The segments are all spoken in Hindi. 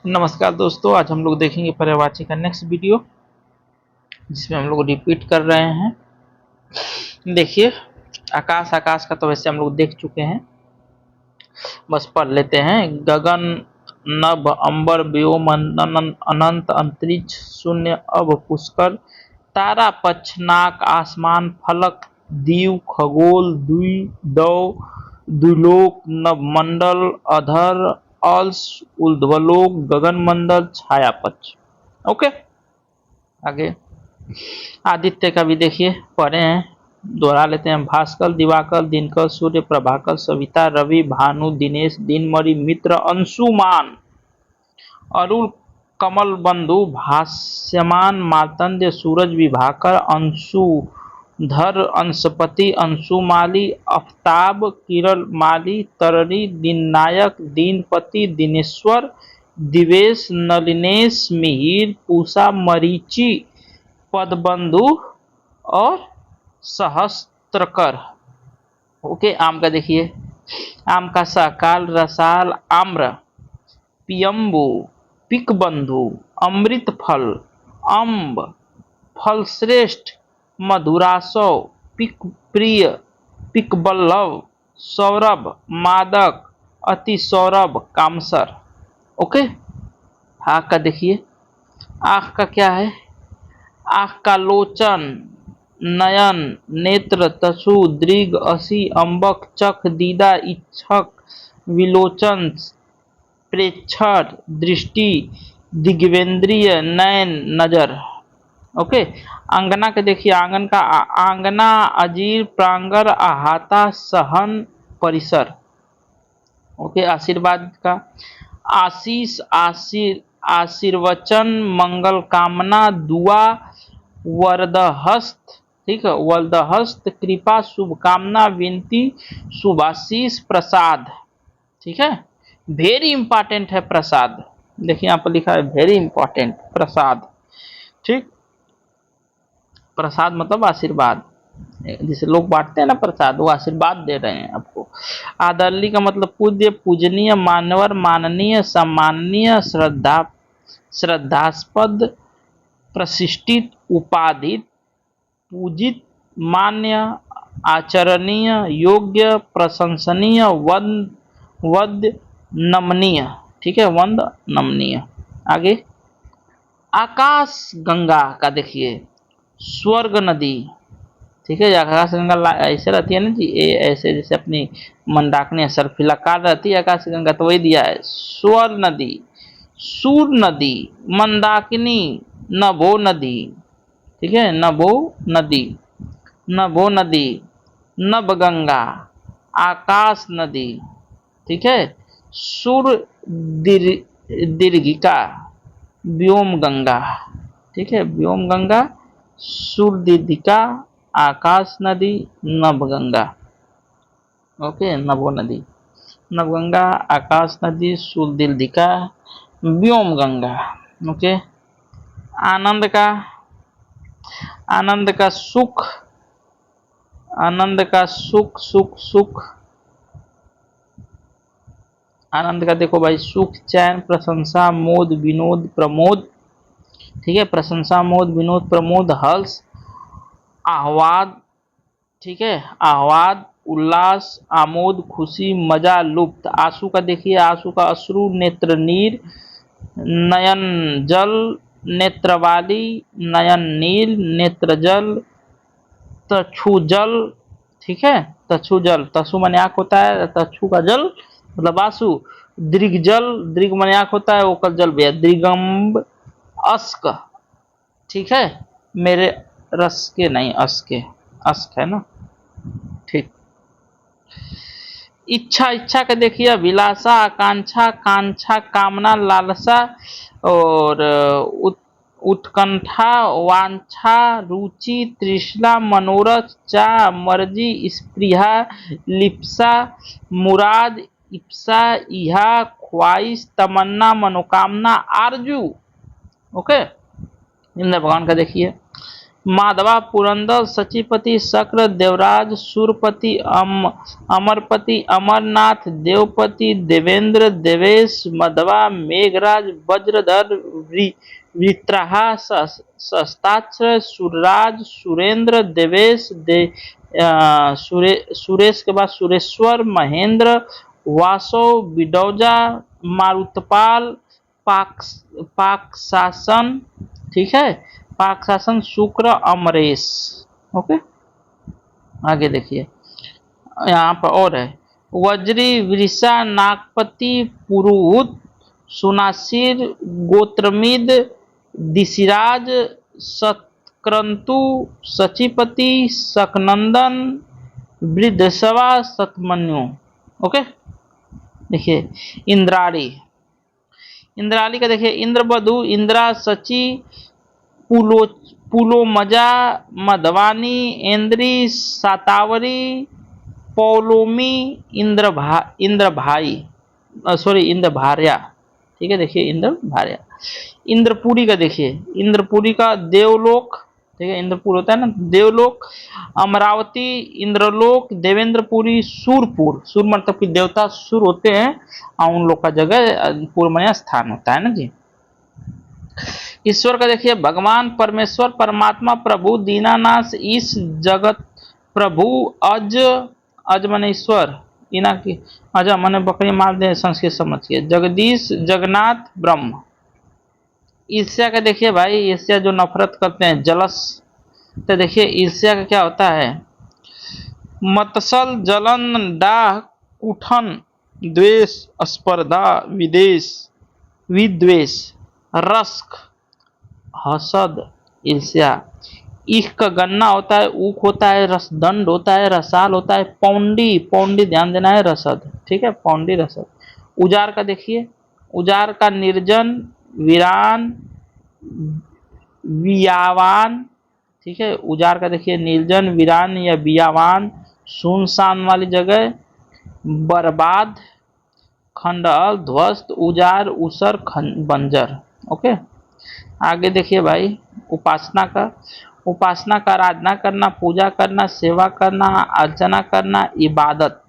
नमस्कार दोस्तों, आज हम लोग देखेंगे पर्यायवाची का नेक्स्ट वीडियो, जिसमें हम लोग रिपीट कर रहे हैं। देखिए, आकाश आकाश का तो वैसे हम लोग देख चुके हैं, बस पढ़ लेते हैं। गगन, नभ, अंबर, व्योम, अनंत, अंतरिक्ष, शून्य, अब, पुष्कर, तारा, पक्ष, नाक, आसमान, फलक, दीव, खगोल, द्वि, दौ, द्युलोक, नभमंडल, अधर, अंश, ऊर्ध्वलोक, गगनमंडल, छायापक्ष। ओके, आगे आदित्य का भी देखिए पढ़े हैं, दोहरा लेते हैं। भास्कर, दिवाकर, दिनकर, सूर्य, प्रभाकर, सविता, रवि, भानु, दिनेश, दिनमणि, मित्र, अंशुमान, अरुण, कमल बंधु, भास्यमान, मार्तंड, सूरज, विभाकर, अंशुधर, अंशपति, अंशुमाली, आफ्ताब, किरणमाली, तरणी, दीननायक, दीनपति, दिनेश्वर, दिवेश, नलिनेश, मिहिर, पूषा, मरीचि, पदबंधु और सहस्त्रकर। ओके, आम का देखिए, आम का सहकाल, रसाल, आम्र, पियम्बु, पिकबंधु, अमृत फल, अम्ब, फलश्रेष्ठ, मधुरासव, पिक प्रिय, पिकबल्लभ, सौरभ, मादक, अति सौरभ, कामसर। ओके, आँख का देखिए, आँख का क्या है? आँख का लोचन, नयन, नेत्र, तसु, दृग, असी, अम्बक, चख, दीदा, इक्षक, विलोचन, प्रेक्षण, दृष्टि, दिग्वेंद्रिय, नयन, नजर। ओके, अंगना के देखिए, आंगन का आंगना, अजीर, प्रांगर, अहाता, सहन, परिसर। ओके, आशीर्वाद का आशीष, आशीर्वचन, मंगल कामना, दुआ, वरदहस्त, ठीक है, वरदहस्त, कृपा, शुभकामना, विनती, शुभाशीष, प्रसाद। ठीक है, वेरी इंपॉर्टेंट है प्रसाद। देखिए यहाँ पर लिखा है वेरी इंपॉर्टेंट प्रसाद। ठीक, प्रसाद मतलब आशीर्वाद, जिसे लोग बांटते हैं ना प्रसाद, वो आशीर्वाद दे रहे हैं आपको। आदरली का मतलब पूज्य, पूजनीय, मान्यवर, माननीय, सम्माननीय, श्रद्धास्पद, प्रतिष्ठित, उपाधित, पूजित, मान्य, आचरणीय, योग्य, प्रशंसनीय, वद्य, नमनीय। ठीक है, वंद, नमनीय। आगे आकाश गंगा का देखिए, स्वर्ग नदी। ठीक है, आकाश गंगा ऐसे रहती है ना जी, ये ऐसे जैसे अपनी मंदाकिनी सर्फिलाकार रहती है आकाश गंगा, तो वही दिया है। स्वर नदी, सूर नदी, मंदाकिनी, नभो नदी। ठीक है, नभो नदी, नभो नदी, नभ गंगा, आकाश नदी। ठीक है, सुर दीर्घिका, व्योम गंगा। ठीक है, व्योम गंगा, सुर दीर्घिका, आकाश नदी, नभ गंगा। ओके, नभो नदी, नभ गंगा, आकाश नदी, सुर दीर्घिका, व्योम गंगा। ओके, आनंद का, आनंद का सुख, आनंद का सुख, सुख सुख, आनंद का देखो भाई, सुख, चैन, प्रशंसा, मोद, विनोद, प्रमोद। ठीक है, प्रशंसा, मोद, विनोद, प्रमोद, हर्ष, आह्लाद। ठीक है, आह्लाद, उल्लास, आमोद, खुशी, मजा, लुप्त। आंसू का देखिए, आंसू का अश्रु, नेत्र नीर, नयन जल, नेत्रवाली, नयन नील, नेत्र जल, तक्षु जल। ठीक है, तक्षु जल, तक्षु माने आंख होता है, तक्षु का जल मतलब आंसू। दृग जल, दृग माने आंख होता है, वो का जल भैया, दृगम्ब, अस्क। ठीक है, मेरे रस के नहीं, अस्क है ना। ठीक, इच्छा, इच्छा के देखिए, अभिलाषा, आकांक्षा, कांक्षा, कामना, लालसा और उत्कंठा, वांछा, रुचि, तृष्णा, मनोरथ, चाह, मर्जी, स्पृहा, लिप्सा, मुराद, इप्सा, इहा, ख्वाहिश, तमन्ना, मनोकामना, आरजू। ओके, इंद्र भगवान का देखिए, माधवा पुरंदर सचिपति शक्र देवराज सूरपति अमरपति अमरनाथ देवपति देवेंद्र देवेश मधवा मेघराज वज्रधर वित्राहा शस्ताक्षर सुरराज सुरेंद्र देवेश सुरेश के बाद सुरेश्वर महेंद्र वासव बिडौजा मारुतपाल पाक शासन, ठीक है, पाक शासन शुक्र अमरेश। ओके, आगे देखिए यहाँ पर और है वज्री वृषा नागपति पुरुहूत सुनासिर गोत्रमिद दिशिराज सतक्रंतु सचिपति शकनंदन वृद्धसवा सतमन्यु। ओके, देखिए इंद्राणी, इंद्राणी का देखिए इंद्रवधु इंद्रा सची पुलोमजा मधवानी इंद्री सातावरी पौलोमी इंद्रभाई सॉरी इंद्रभार्या, ठीक है, देखिए इंद्रभार्या। इंद्रपुरी का देखिए इंद्रपुरी का देवलोक, ठीक है, इंद्रपुर होता है ना देवलोक, अमरावती इंद्रलोक, देवेंद्रपुरी सूरपुर, सूर मतलब कि देवता सूर होते हैं और उन लोग का जगह पूर्वमय स्थान होता है ना जी। ईश्वर का देखिए भगवान परमेश्वर परमात्मा प्रभु दीनानाश इस जगत प्रभु अज, अज मन ईश्वर, इना की अज मन बकरी मार दे संस्कृत समझिए, जगदीश जगन्नाथ ब्रह्म। ईर्ष्या का देखिए भाई, ईर्ष्या जो नफरत करते हैं जलस, तो देखिए ईर्ष्या का क्या होता है मत्सल जलन डाह कुठन द्वेष स्पर्धा विदेश विद्वेष रस्क हसद ईर्ष्या। ईख का गन्ना होता है, ऊख होता है, रसदंड होता है, रसाल होता है, पौंडी, पौंडी ध्यान देना है रसद, ठीक है, पौंडी रसद। उजार का देखिए उजार का निर्जन वीरान वियावान, ठीक है, उजार का देखिए निर्जन वीरान या बियावान सुनसान वाली जगह, बर्बाद खंडहल ध्वस्त उजार उसर बंजर। ओके, आगे देखिए भाई उपासना का आराधना करना, पूजा करना, सेवा करना, अर्चना करना, इबादत,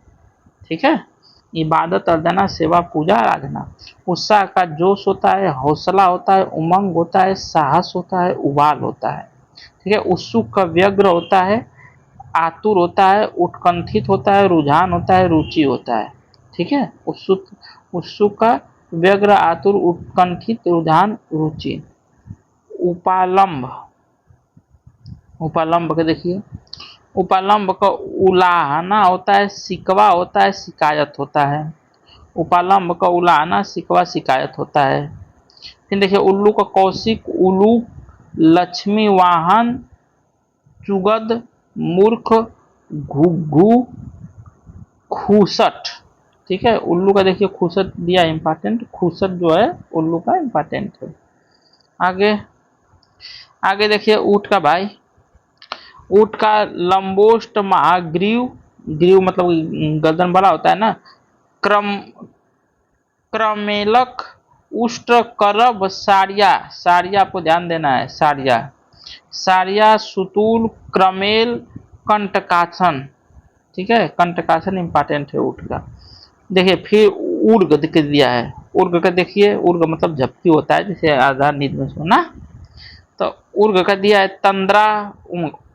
ठीक है, इबादत अर्चना सेवा पूजा आराधना। उत्साह का जोश होता है, हौसला होता है, उमंग होता है, साहस होता है, उबाल होता है, ठीक है। उत्सुक का व्यग्र होता है, आतुर होता है, उत्कंठित होता है, रुझान होता है, रुचि होता है, ठीक है। उत्सुक का व्यग्र आतुर उत्कंठित रुझान रुचि। उपालंब, उपालंब का देखिए उपालंब का उलाहना होता है, सिकवा होता है, शिकायत होता है। उपालंब का उलाहना सिकवा शिकायत होता है। फिर देखिए उल्लू का कौशिक उल्लू लक्ष्मी वाहन चुगद मूर्ख घुघु खूसट, ठीक है। उल्लू का देखिए खूसट दिया इंपॉर्टेंट, खूसट जो है उल्लू का इंपॉर्टेंट है। आगे देखिए ऊँट का भाई, ऊँट का लंबोष्ट महाग्रीव, ग्रीव मतलब गर्दन बड़ा होता है ना, क्रमेलक उष्ट करब सारिया, सारिया आपको ध्यान देना है, सारिया सारिया सुतूल क्रमेल कंटकासन, ठीक है, कंटकासन इंपॉर्टेंट है ऊँट का। देखिए फिर उर्ग दिया है, उर्ग का देखिए उर्ग मतलब झपकी होता है, जैसे आधार नींद में सोना, तो उर्ग का दिया है तंद्रा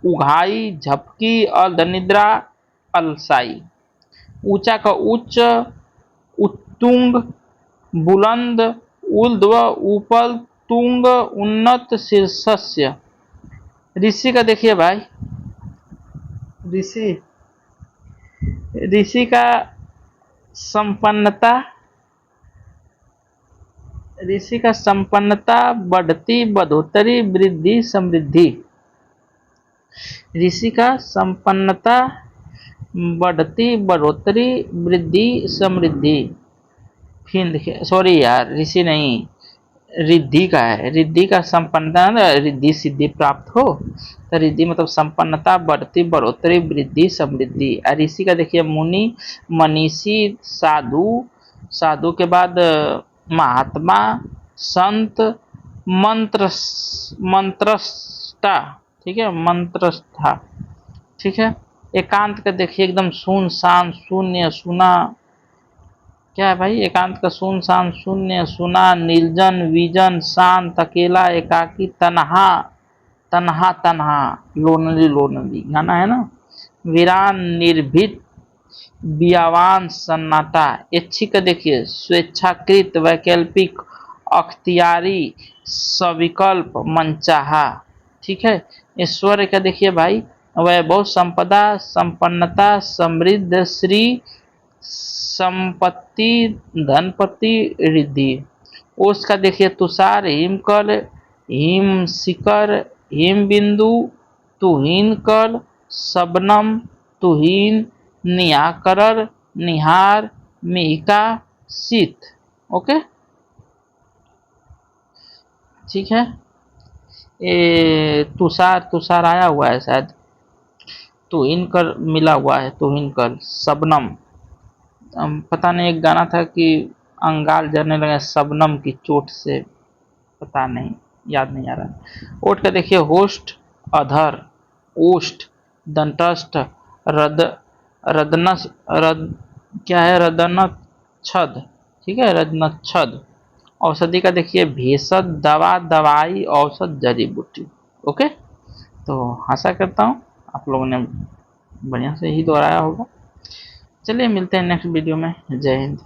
उघाई झपकी अर्धनिद्रा अलसाई। ऊंचा का उच्च उत्तुंग बुलंद उल्ध्व ऊपर तुंग उन्नत शीर्षस्य। ऋषि का देखिए भाई, ऋषि ऋषि का संपन्नता, ऋषि का संपन्नता बढ़ती बढ़ोतरी वृद्धि समृद्धि। ऋषि का संपन्नता बढ़ती बढ़ोतरी वृद्धि समृद्धि। फिर देखिए सॉरी यार ऋषि नहीं रिद्धि का है, रिद्धि का संपन्नता रिद्धि सिद्धि प्राप्त हो, तो रिद्धि मतलब संपन्नता बढ़ती बढ़ोतरी वृद्धि समृद्धि। और ऋषि का देखिए मुनि मनीषी साधु, साधु के बाद महात्मा संत मंत्रस्टा, ठीक है, मंत्रस्था। ठीक है, एकांत का देखिए एकदम सुनसान शून्य सुना, क्या है भाई, एकांत का सुनसान शून्य सुना, निर्जन विजन शांत अकेला एकाकी तन्हा, तन्हा तन्हा, लोनली लोनली गाना है ना। वीरान निर्भीत बियावान सन्नाटा। ऐच्छिक का देखिए स्वेच्छाकृत वैकल्पिक अख्तियारी सविकल्प मनचाहा। ठीक है, ऐश्वर्य का देखिए भाई वैभव संपदा संपन्नता समृद्ध श्री संपत्ति धनपति रिद्धि। ओस का देखिए तुषार हिमकल हिम शिखर हिम बिंदु तुहीन कल शबनम तुहीन निहाकर निहार मिहिका शीत। ओके, ठीक है, ये तुषार तुषार आया हुआ है शायद, तुहीन कर मिला हुआ है, तुहीन कर शबनम। पता नहीं एक गाना था कि अंगाल जलने लगे शबनम की चोट से, पता नहीं, याद नहीं आ रहा। ओठ का देखिए होस्ट अधर ओष्ठ दंतस्थ रद रदनस रद क्या है रदनच्छद। ठीक है, रदनच्छद। औषधि का देखिए भेषज दवा दवाई औषध जड़ी बूटी। ओके, तो आशा करता हूँ आप लोगों ने बढ़िया से ही दोहराया होगा। चलिए मिलते हैं नेक्स्ट वीडियो में। जय हिंद।